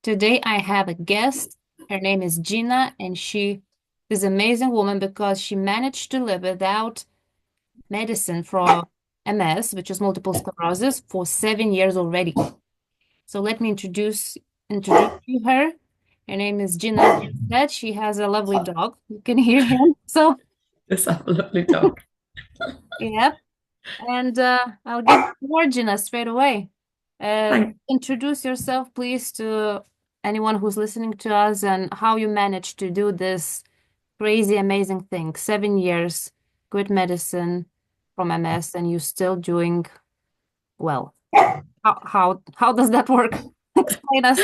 Today I have a guest. Her name is Gina, and she is an amazing woman because she managed to live without medicine for MS, which is multiple sclerosis, for 7 years already. So let me introduce you her. Her name is Gina Dallison. She has a lovely dog. You can hear him. So, Let's have a lovely talk. yep. And I'll give you more, Gina, straight away. Thank, Introduce yourself, please, to anyone who's listening to us and how you managed to do this crazy, amazing thing. 7 years, good medicine from MS, and you're still doing well. How does that work? Explain us.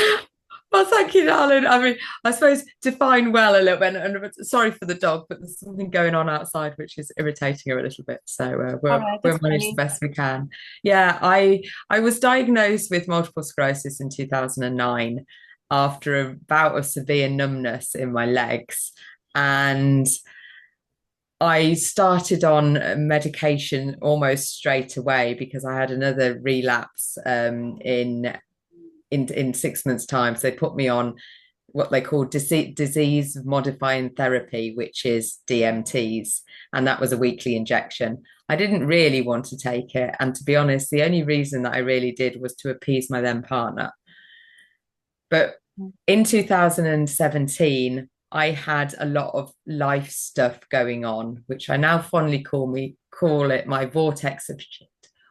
well, thank you, darling. I mean, I suppose define well a little bit. And sorry for the dog, but there's something going on outside which is irritating her a little bit. So All we'll right, we'll it's manage the funny. best we can. Yeah, I was diagnosed with multiple sclerosis in 2009 after a bout of severe numbness in my legs, and I started on medication almost straight away because I had another relapse in 6 months' time. So they put me on what they call disease modifying therapy, which is DMTs, and that was a weekly injection. I didn't really want to take it, and to be honest, the only reason that I really did was to appease my then partner. But in 2017, I had a lot of life stuff going on, which I now fondly call it my vortex of shit,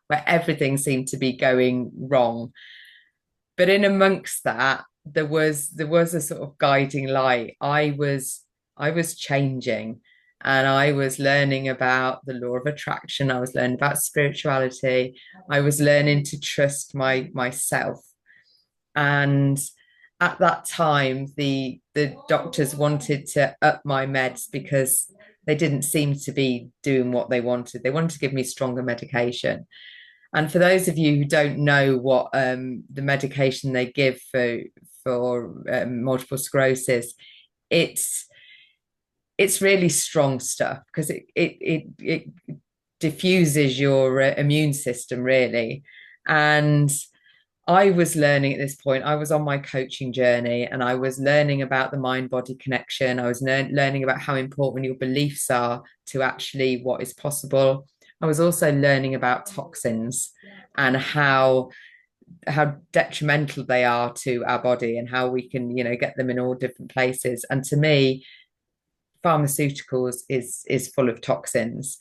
where everything seemed to be going wrong. But in amongst that, there was a sort of guiding light. I was changing, and I was learning about the law of attraction. I was learning about spirituality. I was learning to trust myself. And at that time, the doctors wanted to up my meds because they didn't seem to be doing what they wanted. They wanted to give me stronger medication. And for those of you who don't know what the medication they give for multiple sclerosis, it's it's really strong stuff because it diffuses your immune system really. And I was learning at this point, I was on my coaching journey and I was learning about the mind body connection. I was learning about how important your beliefs are to actually what is possible. I was also learning about toxins and how detrimental they are to our body and how we can, get them in all different places. And to me, pharmaceuticals is full of toxins.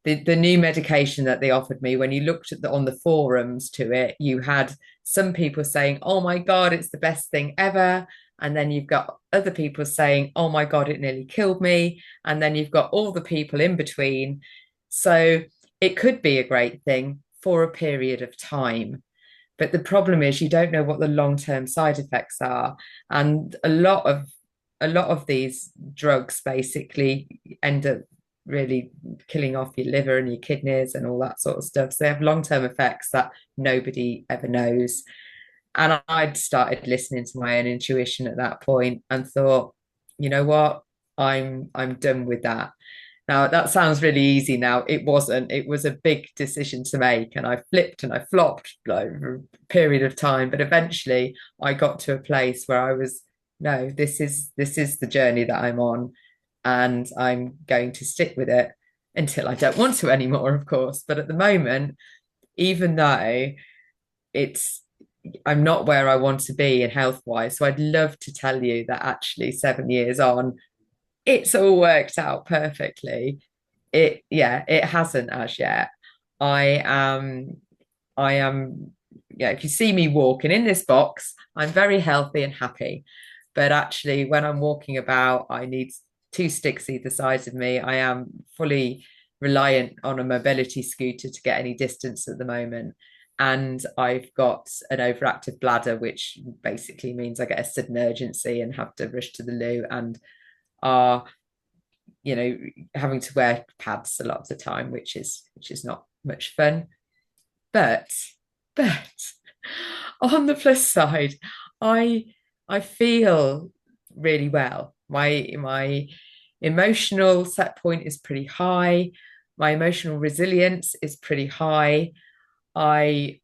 The new medication that they offered me, when you looked at on the forums to it, you had some people saying, "Oh my God, it's the best thing ever," and then you've got other people saying, "Oh my God, it nearly killed me," and then you've got all the people in between. So it could be a great thing for a period of time. But the problem is you don't know what the long-term side effects are. And a lot of these drugs basically end up really killing off your liver and your kidneys and all that sort of stuff. So they have long-term effects that nobody ever knows. And I'd started listening to my own intuition at that point and thought, you know what? I'm done with that. Now that sounds really easy now. It wasn't. It was a big decision to make, and I flipped and I flopped like, over a period of time. But eventually I got to a place where I was, no, this is the journey that I'm on, and I'm going to stick with it until I don't want to anymore, of course. But at the moment, even though it's I'm not where I want to be in health wise. So I'd love to tell you that actually 7 years on, it's all worked out perfectly. It hasn't as yet. I am I am yeah, if you see me walking in this box, I'm very healthy and happy. But actually, when I'm walking about, I need two sticks either side of me. I am fully reliant on a mobility scooter to get any distance at the moment. And I've got an overactive bladder, which basically means I get a sudden urgency and have to rush to the loo and are, having to wear pads a lot of the time, which is not much fun. But but on the plus side, I I feel really well. My emotional set point is pretty high. My emotional resilience is pretty high. I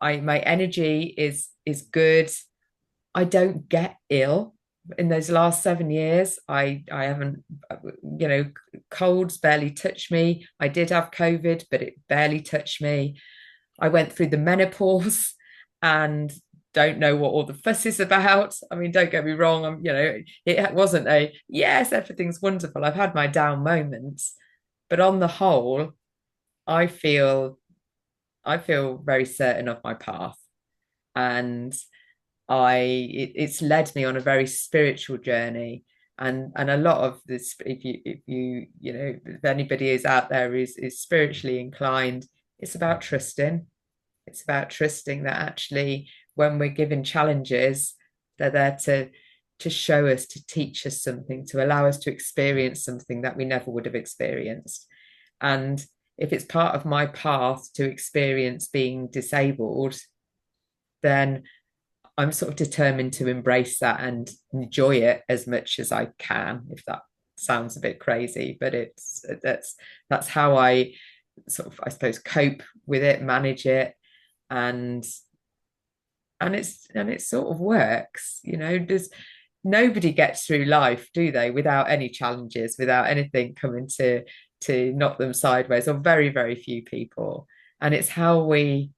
I my energy is good. I don't get ill. In those last 7 years, I haven't, you know, colds barely touched me. I did have COVID, but it barely touched me. I went through the menopause and don't know what all the fuss is about. I mean, don't get me wrong. It wasn't a yes, everything's wonderful. I've had my down moments, but on the whole, I feel I feel very certain of my path, and it's led me on a very spiritual journey. And a lot of this, if anybody is out there is spiritually inclined, it's about trusting. It's about trusting that actually, when we're given challenges, they're there to show us, to teach us something, to allow us to experience something that we never would have experienced. And if it's part of my path to experience being disabled, then I'm sort of determined to embrace that and enjoy it as much as I can, if that sounds a bit crazy, but that's how I sort of, I suppose, cope with it, manage it, and and it sort of works. There's nobody gets through life, do they, without any challenges, without anything coming to knock them sideways, or very, very few people. And it's how we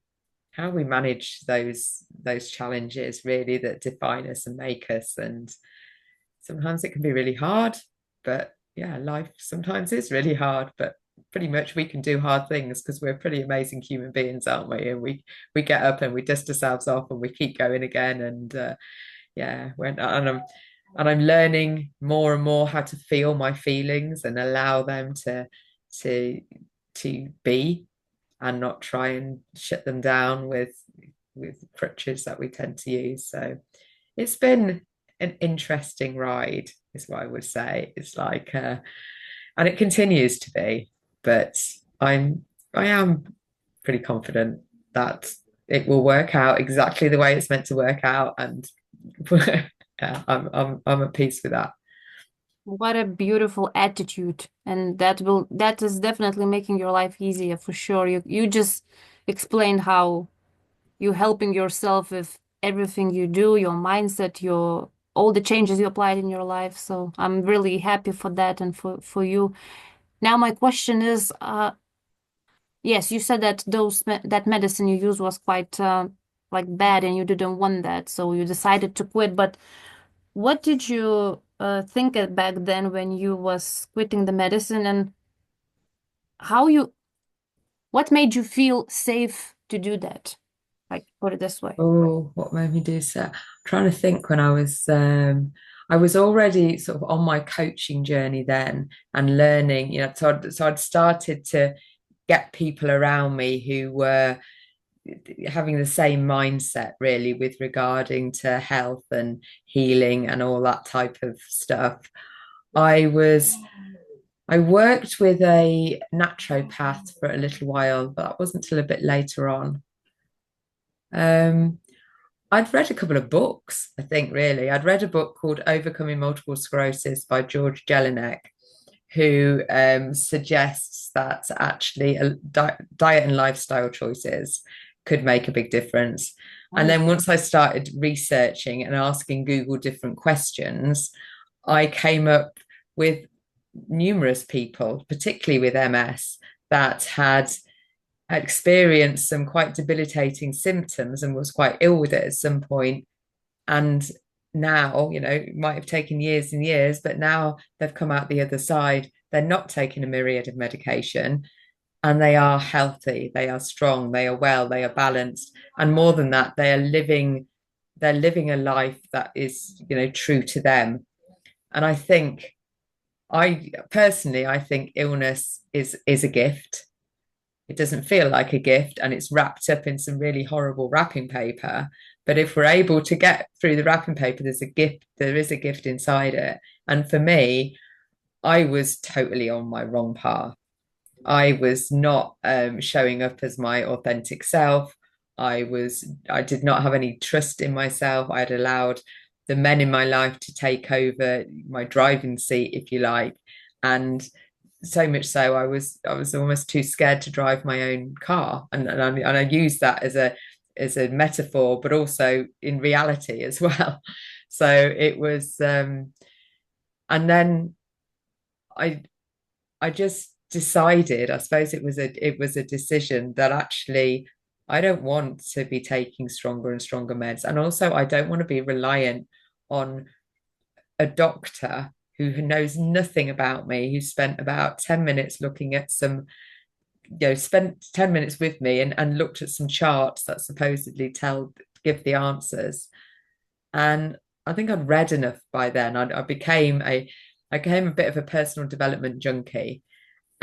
manage those challenges really that define us and make us. And sometimes it can be really hard, but yeah, life sometimes is really hard, but pretty much we can do hard things because we're pretty amazing human beings, aren't we? And we get up and we dust ourselves off and we keep going again. And yeah, and I'm learning more and more how to feel my feelings and allow them to to be, and not try and shut them down with crutches that we tend to use. So it's been an interesting ride, is what I would say. It's like, and it continues to be, but I am pretty confident that it will work out exactly the way it's meant to work out, and yeah, I'm at peace with that. What a beautiful attitude. And that is definitely making your life easier for sure. You just explained how you helping yourself with everything you do, your mindset, your all the changes you applied in your life. So I'm really happy for that and for you. Now my question is, yes, you said that that medicine you used was quite like bad and you didn't want that, so you decided to quit. But what did you think back then when you was quitting the medicine, and how you what made you feel safe to do that? Like, put it this way. Oh, what made me do so? I'm trying to think. When I was already sort of on my coaching journey then, and learning, so I'd started to get people around me who were having the same mindset really with regarding to health and healing and all that type of stuff. I was I worked with a naturopath for a little while, but that wasn't until a bit later on. Um, I'd read a couple of books, I think, really. I'd read a book called Overcoming Multiple Sclerosis by George Jelinek, who suggests that actually diet and lifestyle choices could make a big difference. And Oh, then once I started researching and asking Google different questions, I came up with numerous people, particularly with MS, that had experienced some quite debilitating symptoms and was quite ill with it at some point. And now, it might have taken years and years, but now they've come out the other side. They're not taking a myriad of medication, and they are healthy, they are strong, they are well, they are balanced. And more than that, they're living a life that is, true to them. And I think illness is a gift. It doesn't feel like a gift, and it's wrapped up in some really horrible wrapping paper. But if we're able to get through the wrapping paper, there is a gift inside it. And for me, I was totally on my wrong path. I was not showing up as my authentic self. I did not have any trust in myself. I had allowed the men in my life to take over my driving seat, if you like. And so much so, I was almost too scared to drive my own car. And I used that as a metaphor, but also in reality as well. So it was, and then I I just decided, I suppose it was a decision that actually I don't want to be taking stronger and stronger meds. And also I don't want to be reliant on a doctor who knows nothing about me, who spent about 10 minutes looking at some, spent 10 minutes with me and looked at some charts that supposedly give the answers. And I think I'd read enough by then. I became a bit of a personal development junkie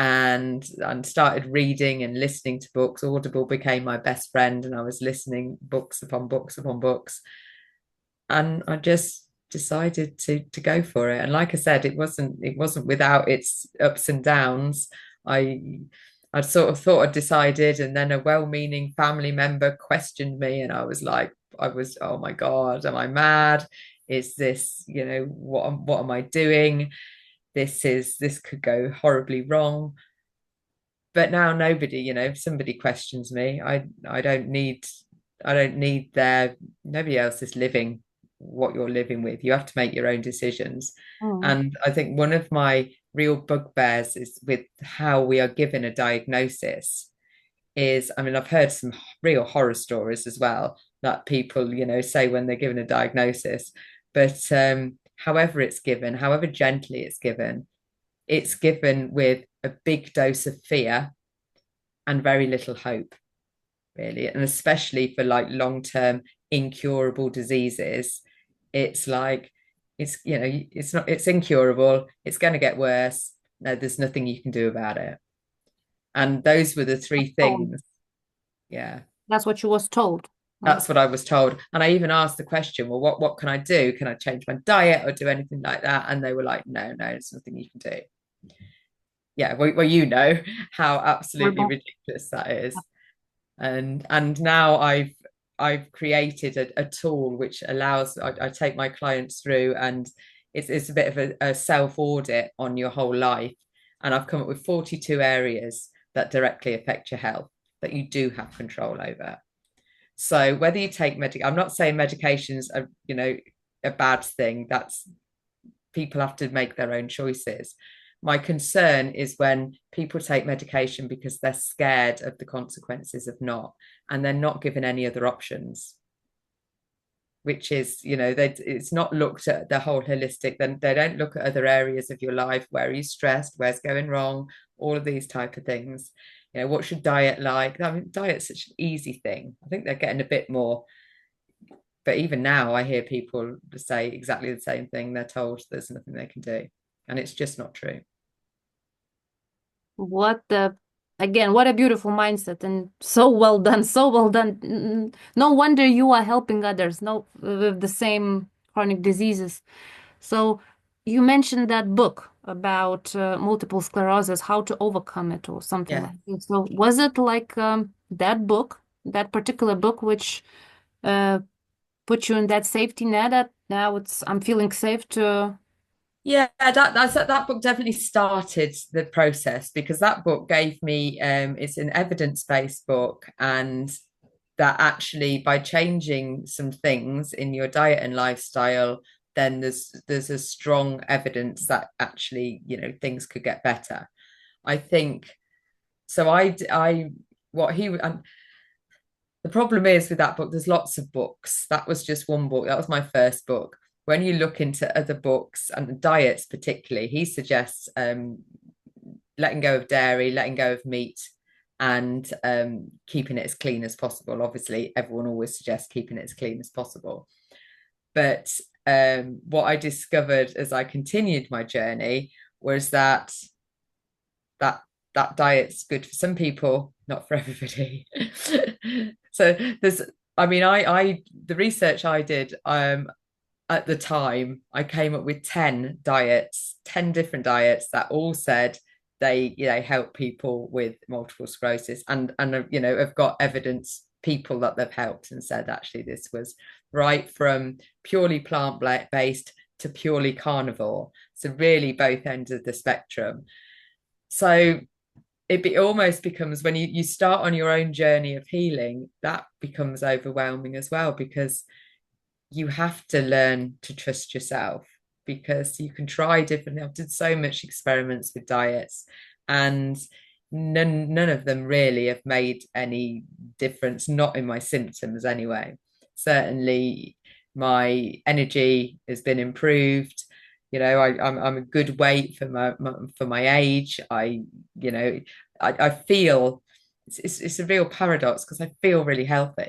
and started reading and listening to books. Audible became my best friend, and I was listening books upon books upon books. And I just decided to go for it. And like I said, it wasn't without its ups and downs. I I sort of thought I decided, and then a well-meaning family member questioned me, and oh my God, am I mad? Is this, what am I doing? This could go horribly wrong. But now nobody, if somebody questions me, I don't need nobody else is living what you're living with. You have to make your own decisions. Mm. And I think one of my real bugbears is with how we are given a diagnosis is, I mean, I've heard some real horror stories as well that people, say when they're given a diagnosis, but however it's given, however gently it's given with a big dose of fear and very little hope, really. And especially for like long-term incurable diseases, it's like it's incurable, it's going to get worse. No, there's nothing you can do about it. And those were the three Oh, things. Yeah. that's what you was told. Right. That's what I was told. And I even asked the question, well, what can I do? Can I change my diet or do anything like that? And they were like, no, there's nothing you can do. Yeah, well, you know how absolutely Horrible. ridiculous that is. And now I've created a tool which allows I take my clients through, and it's a bit of a self audit on your whole life. And I've come up with 42 areas that directly affect your health that you do have control over. So whether you take I'm not saying medications are, a bad thing. That's people have to make their own choices. My concern is when people take medication because they're scared of the consequences of not, and they're not given any other options, which is, it's not looked at the whole holistic. Then they don't look at other areas of your life. Where are you stressed? Where's going wrong? All of these type of things. What's your diet like? I mean, diet's such an easy thing. I think they're getting a bit more, but even now I hear people say exactly the same thing. They're told there's nothing they can do, and it's just not true. What the, again, what a beautiful mindset and so well done, so well done. No wonder you are helping others, no, with the same chronic diseases. So you mentioned that book about multiple sclerosis, how to overcome it or something Yeah. like this. So was it like that book, that particular book, which uh, put you in that safety net that now I'm feeling safe to. Yeah, that book definitely started the process, because that book gave me it's an evidence-based book, and that actually by changing some things in your diet and lifestyle, then there's a strong evidence that actually, things could get better. I think so. I what he and the problem is with that book, there's lots of books. That was just one book. That was my first book. When you look into other books and diets, particularly, he suggests letting go of dairy, letting go of meat, and keeping it as clean as possible. Obviously, everyone always suggests keeping it as clean as possible. But what I discovered as I continued my journey was that that diet's good for some people, not for everybody. So there's, I mean, I the research I did at the time, I came up with 10 diets, 10 different diets that all said they, help people with multiple sclerosis, and have got evidence, people that they've helped, and said actually this was right from purely plant based to purely carnivore. So really both ends of the spectrum. So almost becomes when you start on your own journey of healing, that becomes overwhelming as well, because you have to learn to trust yourself, because you can try differently. I've done so much experiments with diets, and none of them really have made any difference, not in my symptoms anyway. Certainly my energy has been improved. I'm a good weight for my age. I feel it's a real paradox, because I feel really healthy.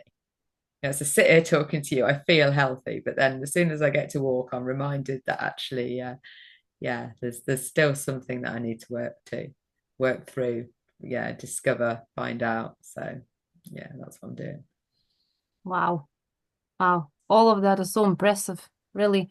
So sit here talking to you, I feel healthy, but then as soon as I get to walk, I'm reminded that actually, yeah, there's still something that I need to work through, yeah, discover, find out. So yeah, that's what I'm doing. Wow. Wow. All of that is so impressive, really.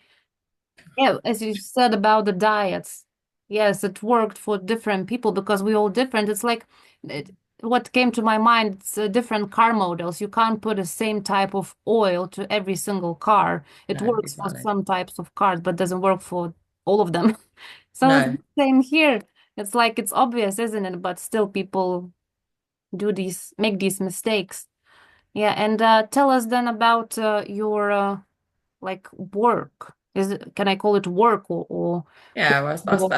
Yeah, as you said about the diets, yes, it worked for different people because we're all different. It's like it, what came to my mind, it's different car models. You can't put the same type of oil to every single car. It No, works for exactly. some types of cars, but doesn't work for all of them. So it's No. the same here. It's like it's obvious, isn't it? But still people make these mistakes. Yeah, and tell us then about your like work. Can I call it work or Yeah, well, I work? suppose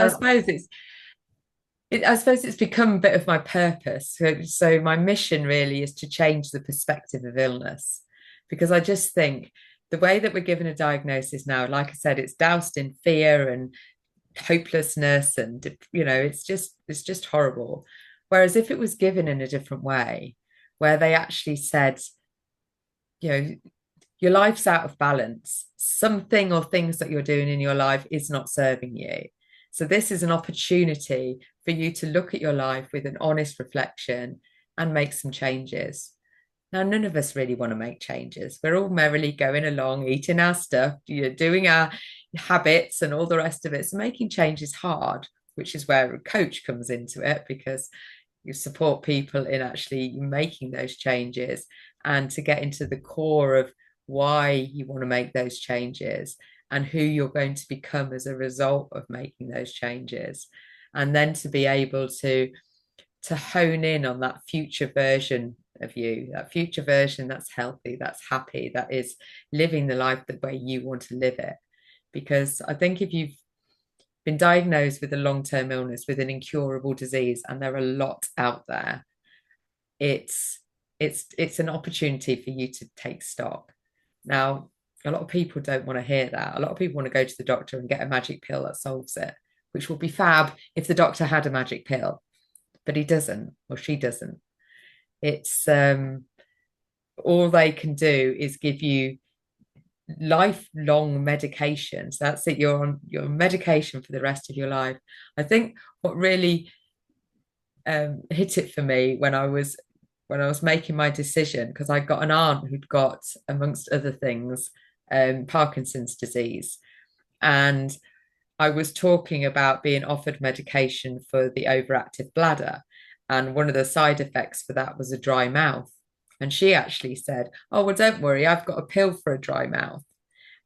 I suppose it's become a bit of my purpose. So my mission really is to change the perspective of illness, because I just think the way that we're given a diagnosis now, like I said, it's doused in fear and hopelessness, and it's just horrible. Whereas if it was given in a different way, where they actually said, you know your life's out of balance, something or things that you're doing in your life is not serving you, so this is an opportunity for you to look at your life with an honest reflection and make some changes. Now, none of us really want to make changes. We're all merrily going along, eating our stuff, doing our habits and all the rest of it. So making change is hard, which is where a coach comes into it, because you support people in actually making those changes and to get into the core of why you want to make those changes and who you're going to become as a result of making those changes. And then to be able to hone in on that future version of you, that future version that's healthy, that's happy, that is living the life the way you want to live it. Because I think if you've been diagnosed with a long-term illness, with an incurable disease, and there are a lot out there, it's it's an opportunity for you to take stock. Now, a lot of people don't want to hear that. A lot of people want to go to the doctor and get a magic pill that solves it, which would be fab if the doctor had a magic pill, but he doesn't, or she doesn't. It's all they can do is give you lifelong medications. That's it. You're on your medication for the rest of your life. I think what really hit it for me when I was making my decision, because I got an aunt who'd got, amongst other things, Parkinson's disease, and I was talking about being offered medication for the overactive bladder, and one of the side effects for that was a dry mouth. And she actually said, "Oh, well, don't worry, I've got a pill for a dry mouth."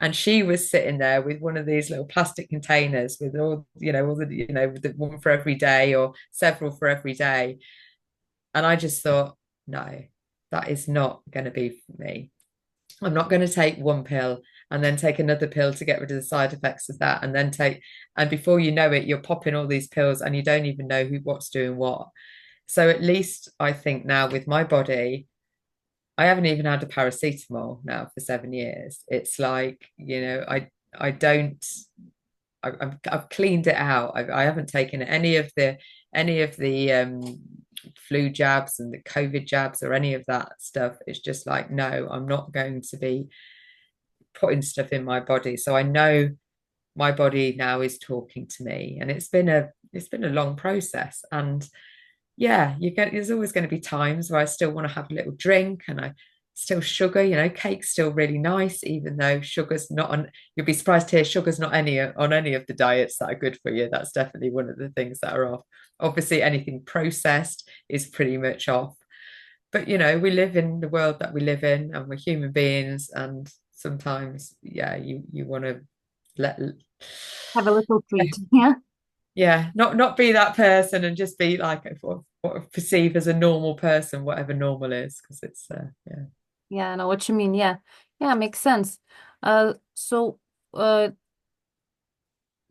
And she was sitting there with one of these little plastic containers with all the, the one for every day or several for every day. And I just thought, no, that is not going to be for me. I'm not going to take one pill and then take another pill to get rid of the side effects of that, and before you know it, you're popping all these pills and you don't even know what's doing what. So at least I think now with my body, I haven't even had a paracetamol now for 7 years. It's like, I don't, I've cleaned it out. I haven't taken any of the flu jabs and the COVID jabs or any of that stuff. It's just like, no, I'm not going to be putting stuff in my body. So I know my body now is talking to me, and it's been a long process. And yeah, there's always going to be times where I still want to have a little drink, and I still sugar, cake's still really nice, even though sugar's not on, you'll be surprised to hear sugar's not any on any of the diets that are good for you. That's definitely one of the things that are off. Obviously, anything processed is pretty much off. But we live in the world that we live in, and we're human beings, and sometimes, yeah, you want to let Have a little treat. Yeah. yeah, not be that person and just be like, what perceive as a normal person, whatever normal is, because it's yeah. Yeah, I know what you mean. Yeah. Yeah, makes sense. So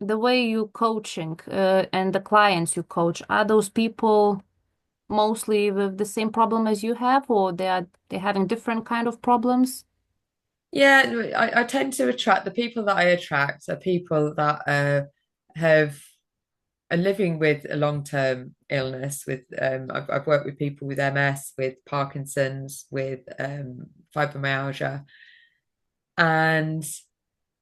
the way you coaching and the clients you coach, are those people mostly with the same problem as you have, or they having different kind of problems? Yeah, no, I tend to attract the people that I attract are people that have are living with a long-term illness. With I've worked with people with MS, with Parkinson's, with fibromyalgia, and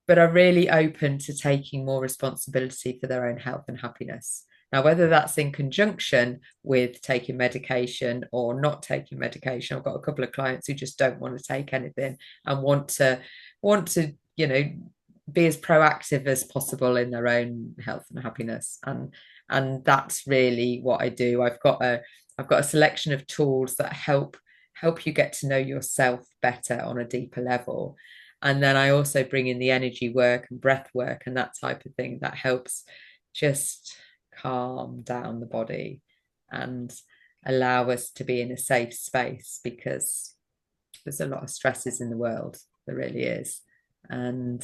but are really open to taking more responsibility for their own health and happiness. Now, whether that's in conjunction with taking medication or not taking medication, I've got a couple of clients who just don't want to take anything and want to be as proactive as possible in their own health and happiness. And that's really what I do. I've got a selection of tools that help you get to know yourself better on a deeper level. And then I also bring in the energy work and breath work and that type of thing that helps just calm down the body and allow us to be in a safe space, because there's a lot of stresses in the world. There really is. And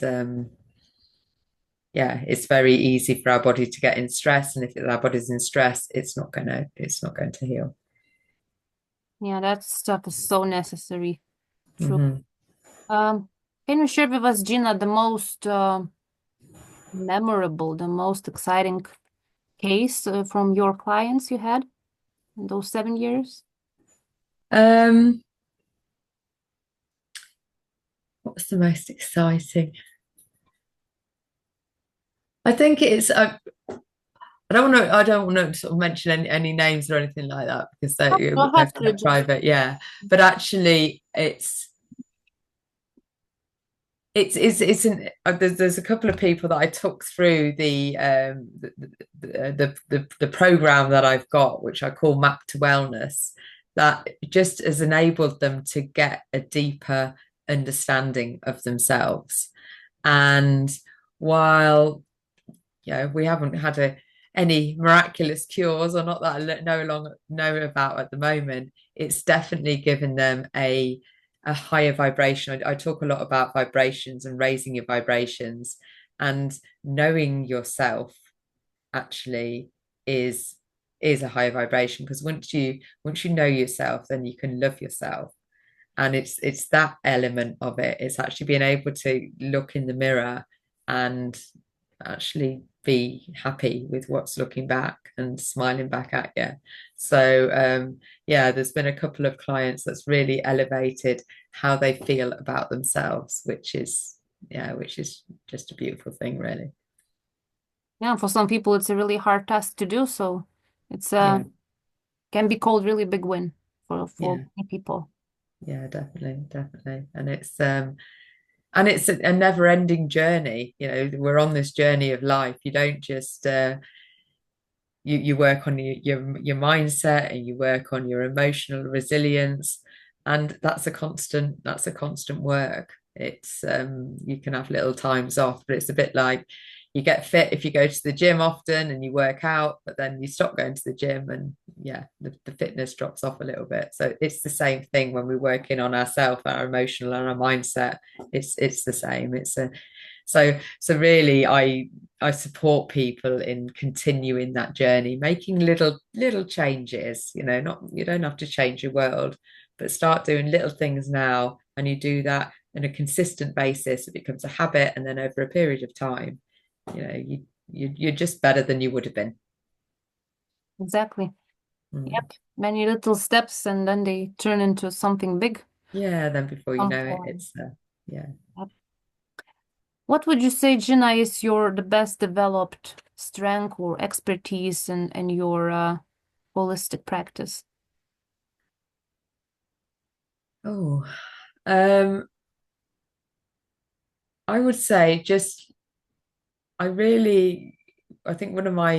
yeah, it's very easy for our body to get in stress. And if our body's in stress, it's not going to heal. Yeah, that stuff is so necessary. True. Mm-hmm. Um, can you share with us, Gina, the most memorable, the most exciting case from your clients you had in those 7 years? Um, what's the most exciting? I think it's I don't want to sort of mention any names or anything like that, because Oh, it you would have make to that just private. Yeah, but actually, there's a couple of people that I took through the program that I've got, which I call Map to Wellness, that just has enabled them to get a deeper understanding of themselves. And while we haven't had any miraculous cures, or not that I no longer know about at the moment, it's definitely given them a higher vibration. I talk a lot about vibrations and raising your vibrations, and knowing yourself actually is is a higher vibration, because once you know yourself, then you can love yourself. And it's that element of it. It's actually being able to look in the mirror and actually be happy with what's looking back and smiling back at you. So yeah, there's been a couple of clients that's really elevated how they feel about themselves, which is just a beautiful thing, really. yeah, for some people it's a really hard task to do, so it's Yeah, can be called really big win for yeah, many people. yeah, definitely, definitely. And it's a never-ending journey. We're on this journey of life. You don't just you work on your mindset, and you work on your emotional resilience, and that's a constant work. It's you can have little times off, but it's a bit like you get fit if you go to the gym often and you work out, but then you stop going to the gym, and yeah, the fitness drops off a little bit. So it's the same thing when we're working on ourselves, our emotional and our mindset. It's the same. So really, I support people in continuing that journey, making little changes. Not you don't have to change your world, but start doing little things now, and you do that on a consistent basis. It becomes a habit, and then over a period of time, you're just better than you would have been. Exactly. Mm. Yep. Many little steps and then they turn into something big. Yeah, then before you Some know it, form. it's yeah. Yep. What would you say, Gina, is your the best developed strength or expertise in your holistic practice? Oh, um, I would say just I think one of my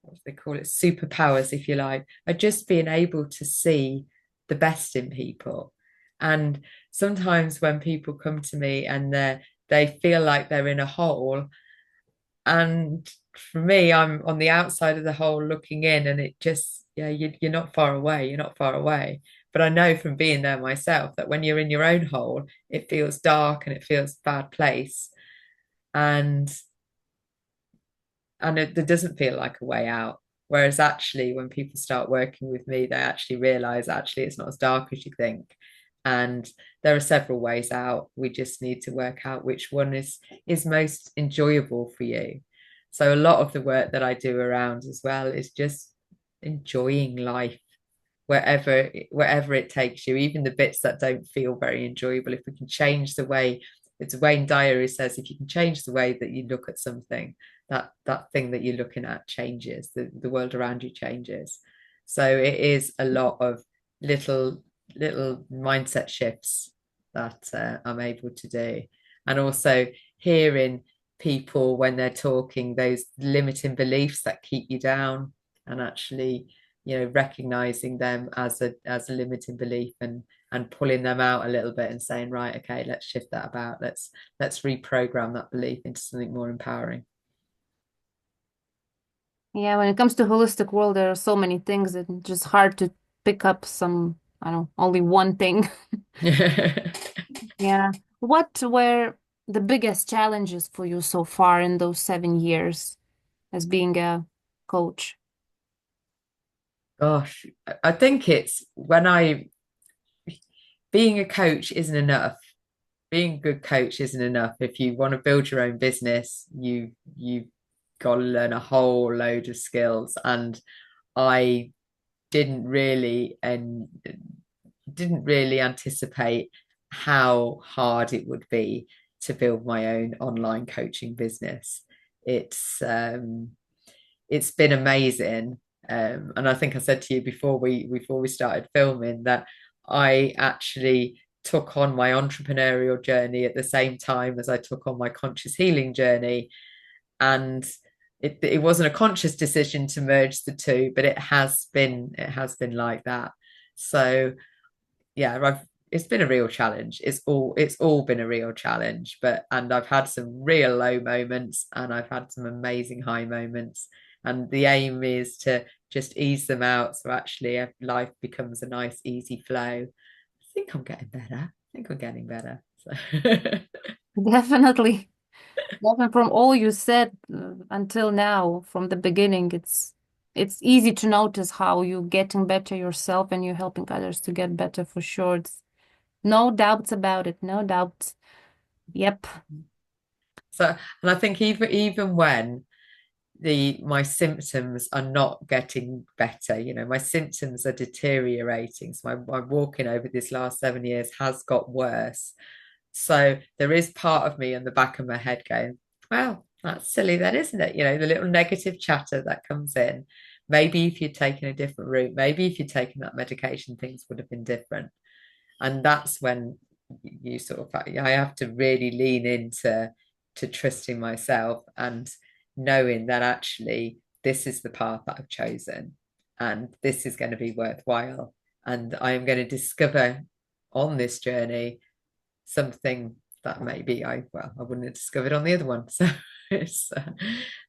what do they call it, superpowers, if you like, are just being able to see the best in people. And sometimes when people come to me and they feel like they're in a hole, and for me, I'm on the outside of the hole looking in, and it just, yeah, you're not far away. You're not far away. But I know from being there myself that when you're in your own hole, it feels dark and it feels a bad place. And there doesn't feel like a way out. Whereas actually, when people start working with me, they actually realize actually it's not as dark as you think. And there are several ways out. We just need to work out which one is most enjoyable for you. So a lot of the work that I do around as well is just enjoying life wherever it takes you, even the bits that don't feel very enjoyable. If we can change the way, it's Wayne Dyer says, if you can change the way that you look at something, that thing that you're looking at changes, the world around you changes. So it is a lot of little mindset shifts that I'm able to do, and also hearing people when they're talking, those limiting beliefs that keep you down, and actually, recognizing them as a limiting belief, and pulling them out a little bit and saying, right, okay, let's shift that about. Let's reprogram that belief into something more empowering. Yeah, when it comes to holistic world, there are so many things that it's just hard to pick up some, I don't know, only one thing. Yeah. What were the biggest challenges for you so far in those 7 years as being a coach? Gosh, I think it's when I being a coach isn't enough. Being a good coach isn't enough. If you want to build your own business, you've got to learn a whole load of skills. And I didn't really and didn't really anticipate how hard it would be to build my own online coaching business. It's been amazing. And I think I said to you before we started filming that I actually took on my entrepreneurial journey at the same time as I took on my conscious healing journey. And it wasn't a conscious decision to merge the two, but it has been like that. So yeah, it's been a real challenge. It's all been a real challenge, and I've had some real low moments and I've had some amazing high moments. And the aim is to just ease them out so actually life becomes a nice, easy flow. I think I'm getting better. I think I'm getting better. So Definitely. Even from all you said until now, from the beginning, it's easy to notice how you're getting better yourself and you're helping others to get better for sure. It's no doubts about it. No doubts. Yep. and I think even when the my symptoms are not getting better, my symptoms are deteriorating. So my walking over this last 7 years has got worse. So there is part of me in the back of my head going, well, that's silly then, isn't it? The little negative chatter that comes in. Maybe if you'd taken a different route, maybe if you'd taken that medication, things would have been different. And that's when you sort of, I have to really lean into to trusting myself and knowing that actually this is the path that I've chosen and this is going to be worthwhile. And I am going to discover on this journey something that maybe I wouldn't have discovered on the other one. So it's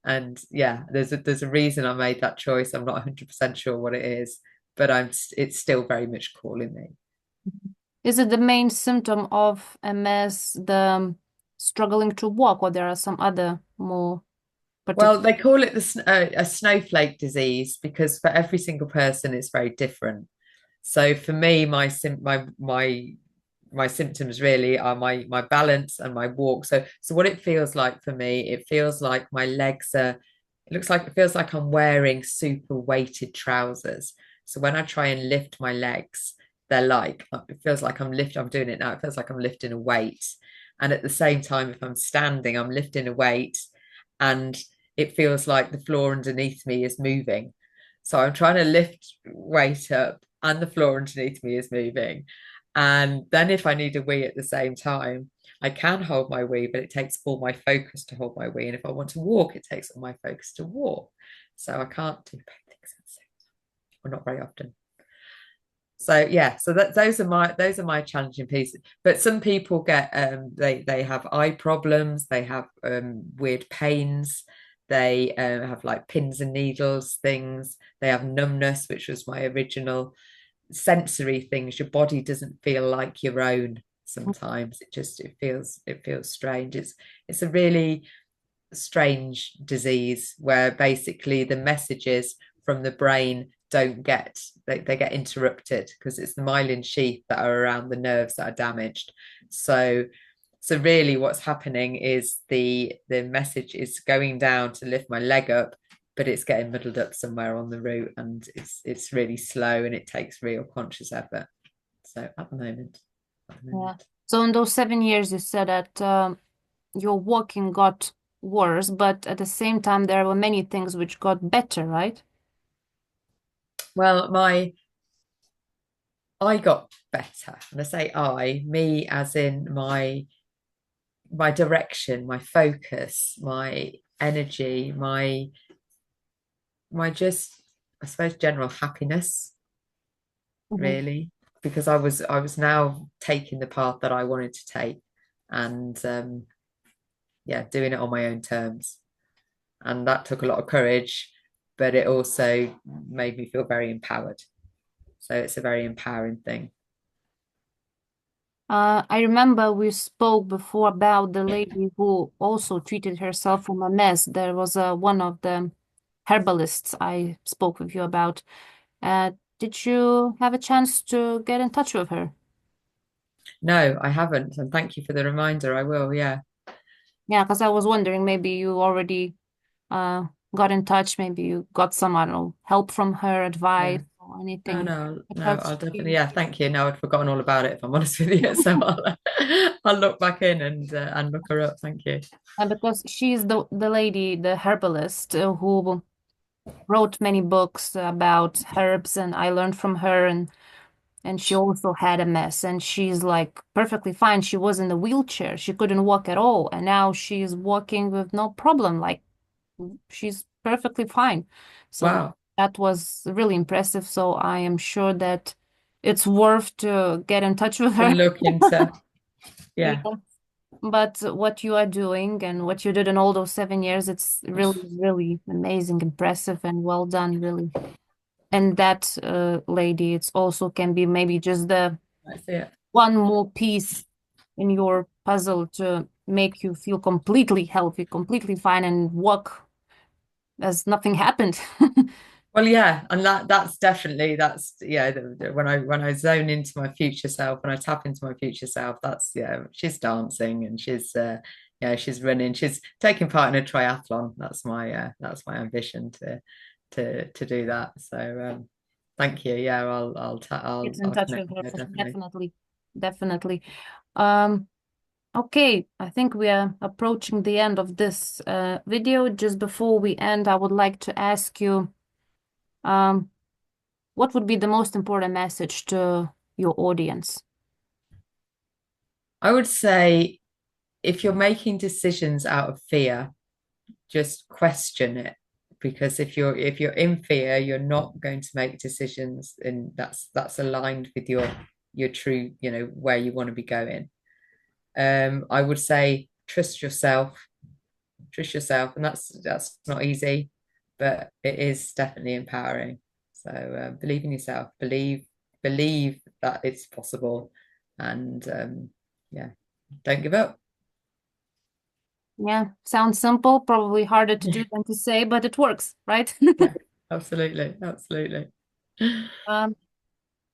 and yeah, there's a reason I made that choice. I'm not 100% sure what it is, but it's still very much calling me. Is it the main symptom of MS, the struggling to walk, or there are some other more Well, particular? they call it a snowflake disease because for every single person it's very different. So for me, my symptoms really are my balance and my walk. So what it feels like for me, it feels like my legs are. It feels like I'm wearing super weighted trousers. So when I try and lift my legs, it feels like I'm doing it now. It feels like I'm lifting a weight. And at the same time, if I'm standing, I'm lifting a weight and it feels like the floor underneath me is moving. So I'm trying to lift weight up and the floor underneath me is moving. And then if I need a wee at the same time, I can hold my wee, but it takes all my focus to hold my wee. And if I want to walk, it takes all my focus to walk. So I can't do both things at the same time, or not very often. So yeah, so those are my challenging pieces. But some people get they have eye problems, they have weird pains, They have like pins and needles things. They have numbness, which was my original sensory things. Your body doesn't feel like your own sometimes. It feels strange. It's a really strange disease where basically the messages from the brain don't get they get interrupted because it's the myelin sheath that are around the nerves that are damaged. So really what's happening is the message is going down to lift my leg up, but it's getting muddled up somewhere on the route, and it's really slow and it takes real conscious effort. So at the Yeah. moment. So in those 7 years, you said that your walking got worse, but at the same time, there were many things which got better, right? Well, my I got better. And I say me as in my direction, my focus, my energy, my just I suppose general happiness, Mhm. really, because I was now taking the path that I wanted to take, and yeah, doing it on my own terms. And that took a lot of courage, but it also made me feel very empowered. So it's a very empowering thing. I remember we spoke before about the lady who also treated herself from a mess. There was one of the herbalists I spoke with you about. Did you have a chance to get in touch with her? No, I haven't, and thank you for the reminder. I will, yeah. Yeah, because I was wondering maybe you already uh got in touch, maybe you got some, I don't know, help from her, Yeah. advice or No, anything. no, no, Because I'll definitely, she, yeah, thank you. No, I'd forgotten all about it, if I'm honest with you. So I'll look back in and look her up. Thank you. because she's the lady, the herbalist who wrote many books about herbs, and I learned from her, and she also had a mess, and she's like perfectly fine. She was in a wheelchair. She couldn't walk at all, and now she's walking with no problem. Like she's perfectly fine. So Wow. that was really impressive. So I am sure that it's worth to get in touch with To her. look into, Yeah. yeah. But what you are doing and what you did in all those 7 years, it's really, really amazing, impressive, and well done, really. And that lady, it's also can be maybe just the That's it. one more piece in your puzzle to make you feel completely healthy, completely fine, and walk as nothing happened. Well, yeah, and that's yeah. When I zone into my future self, when I tap into my future self, that's yeah. She's dancing and she's yeah, she's running, she's taking part in a triathlon. That's my ambition to do that. So thank you. Yeah, Get in I'll touch connect with with her her for sure. definitely. Definitely, definitely. Um, okay, I think we are approaching the end of this video. Just before we end, I would like to ask you, um, what would be the most important message to your audience? I would say if you're making decisions out of fear, just question it, because if you're in fear, you're not going to make decisions, and that's aligned with your true, where you want to be going. I would say trust yourself, and that's not easy, but it is definitely empowering. So believe in yourself, believe that it's possible, and yeah, don't give up. Yeah, sounds simple, probably harder to do than to say, but it works, right? Yeah, absolutely, absolutely. Um,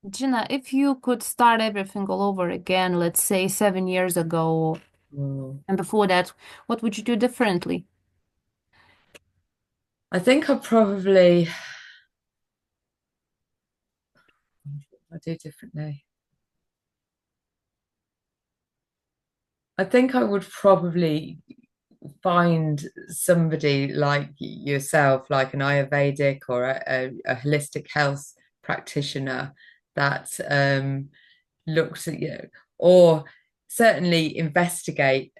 Gina, if you could start everything all over again, let's say 7 years ago Mm. and before that, what would you do differently? I think I do differently. I think I would probably find somebody like yourself, like an Ayurvedic or a holistic health practitioner that looks at you, or certainly investigate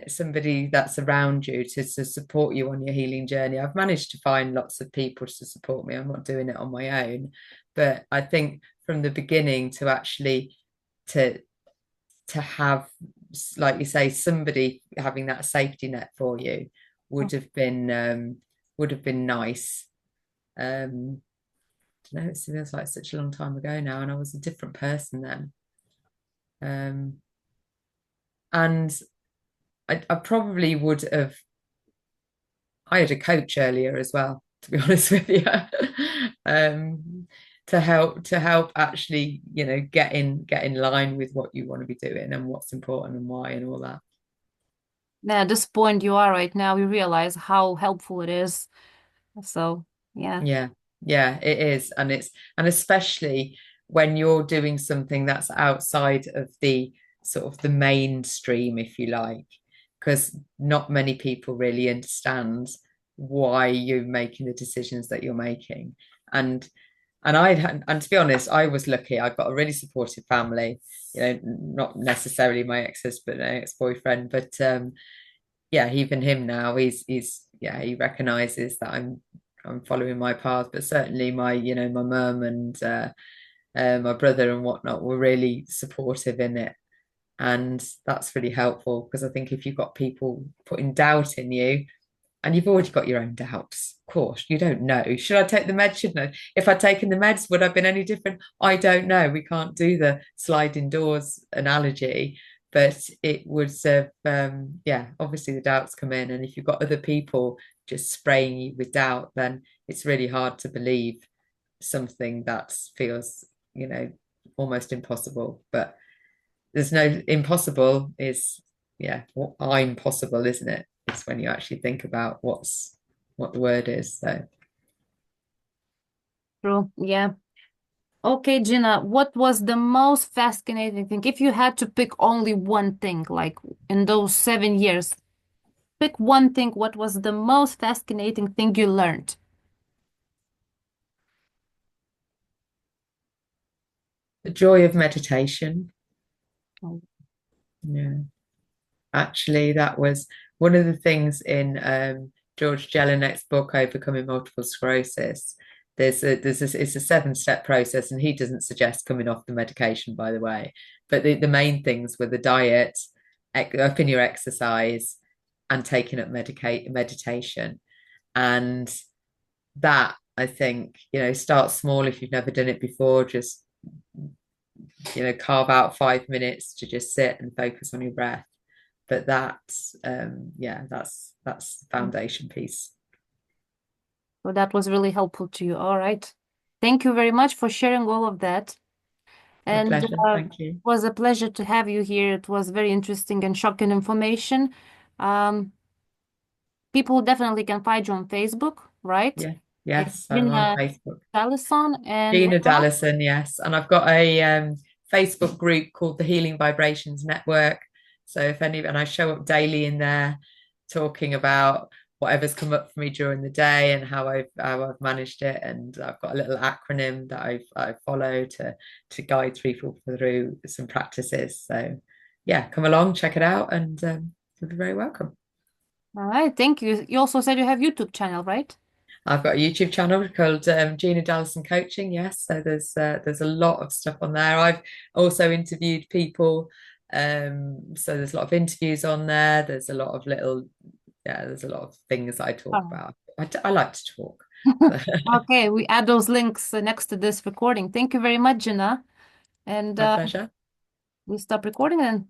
somebody that's around you to support you on your healing journey. I've managed to find lots of people to support me. I'm not doing it on my own, but I think from the beginning to actually to have, like you say, somebody having that safety net for you would have been would have been nice. I don't know, it feels like such a long time ago now, and I was a different person then. Um, and I probably would have hired a coach earlier as well, to be honest with you, um, to help actually, get in line with what you want to be doing and what's important and why and all that. At this point you are right now, you realize how helpful it is. So, yeah. Yeah, yeah, it is. And especially when you're doing something that's outside of the sort of the mainstream, if you like, because not many people really understand why you're making the decisions that you're making. And and to be honest, I was lucky. I got a really supportive family, not necessarily my ex-husband, ex-boyfriend, but yeah, even him now, he's yeah, he recognizes that I'm following my path, but certainly my mum and my brother and whatnot were really supportive in it, and that's really helpful because I think if you've got people putting doubt in you, and you've already got your own doubts, of course, you don't know. Should I take the meds? Shouldn't I? If I'd taken the meds, would I have been any different? I don't know. We can't do the sliding doors analogy, but it would yeah, obviously the doubts come in. And if you've got other people just spraying you with doubt, then it's really hard to believe something that feels, almost impossible. But there's no impossible is, yeah, what I'm possible, isn't it? It's when you actually think about what the word is. So True. Yeah. Okay, Gina, what was the most fascinating thing? If you had to pick only one thing, like in those 7 years, pick one thing, what was the most fascinating thing you learned? the joy of meditation. Oh, Yeah. Actually, that was one of the things in George Jelinek's book, Overcoming Multiple Sclerosis. It's a 7-step process, and he doesn't suggest coming off the medication, by the way. But the main things were the diet, upping your exercise, and taking up meditation. And that, I think, start small if you've never done it before. Just, carve out 5 minutes to just sit and focus on your breath. But that's yeah, that's the foundation piece. so that was really helpful to you. All right. Thank you very much for sharing all of that. My And pleasure. it Thank you. was a pleasure to have you here. It was very interesting and shocking information. Um, People definitely can find you on Facebook, right? Yeah. It's Yes, I'm on Gina Facebook. Dallison and what Gina else? Dallison, yes. And I've got a Facebook group called the Healing Vibrations Network. So and I show up daily in there talking about whatever's come up for me during the day and how I've managed it. And I've got a little acronym that I follow to guide people through some practices. So yeah, come along, check it out, and you'll be very welcome. All right, thank you. You also said you have YouTube channel, right? I've got a YouTube channel called Gina Dallison Coaching. Yes, so there's a lot of stuff on there. I've also interviewed people, so there's a lot of interviews on there. There's a lot of there's a lot of things I talk Oh. about. I like to talk. Okay, we add those links next to this recording. Thank you very much, Gina. And My pleasure. we stop recording then.